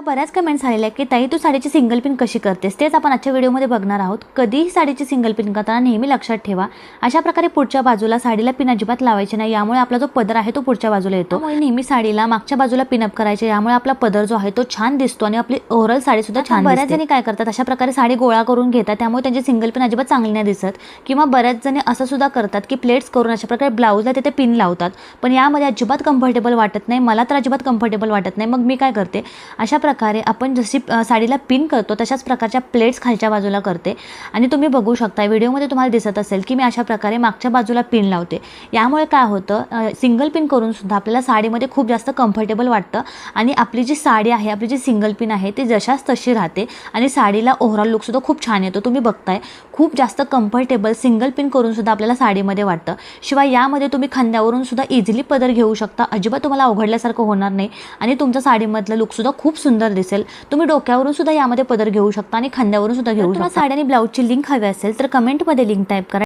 बऱ्याच कमेंट्स आलेल्या की ताई तू साडीची सिंगल पिन कशी करतेस, तेच आपण आजच्या व्हिडिओमध्ये बघणार आहोत। कधीही साडीची सिंगल पिन करताना नेहमी लक्षात ठेवा, अशा प्रकारे पुढच्या बाजूला साडीला पिन अजिबात लावायची नाही, यामुळे आपला जो पदर आहे तो पुढच्या बाजूला येतो। त्यामुळे नेहमी साडीला मागच्या बाजूला पिन अप करायचे, यामुळे आपला पदर जो आहे तो छान दिसतो आणि आपली ओव्हरऑल साडी सुद्धा छान दिसते। बऱ्याच जणी काय करतात, अशा प्रकारे साडी गोळा करून घेतात, त्यामुळे त्यांची सिंगल पिन अजिबात चांगली नाही दिसत। किंवा बऱ्याच जणी असं सुद्धा करतात की प्लेट्स करून अशा प्रकारे ब्लाऊजला तिथे पिन लावतात, पण यामध्ये अजिबात कम्फर्टेबल वाटत नाही, मला तर अजिबात कम्फर्टेबल वाटत नाही। मग मी काय करते, अशा प्रकारे आपण जशी साडीला पिन करतो तशाच प्रकारच्या प्लेट्स खालच्या बाजूला करते आणि तुम्ही बघू शकता व्हिडिओमध्ये तुम्हाला दिसत असेल की मी अशा प्रकारे मागच्या बाजूला पिन लावते। यामुळे काय होतं, सिंगल पिन करून सुद्धा आपल्याला साडीमध्ये खूप जास्त कम्फर्टेबल वाटतं आणि आपली जी साडी आहे, आपली जी सिंगल पिन आहे ती जशाच तशी राहते आणि साडीला ओव्हरऑल लुक सुद्धा खूप छान येतो। तुम्ही बघताय खूप जास्त कम्फर्टेबल सिंगल पिन करून सुद्धा आपल्याला साडीमध्ये वाटतं। शिवाय यामध्ये तुम्ही खांद्यावरून सुद्धा इझिली पदर घेऊ शकता, अजिबात तुम्हाला अवघडल्यासारखं होणार नाही आणि तुमच्या साडीमधलं लुक सुद्धा खूप सुंदर दिसेल। तुम्ही डोक्यावरून सुद्धा यामध्ये पदर घेऊ शकता आणि खांद्यावरून सुद्धा घेऊ शकता। साडी आणि ब्लाऊजची लिंक हवी असेल तर कमेंटमध्ये लिंक टाईप करा।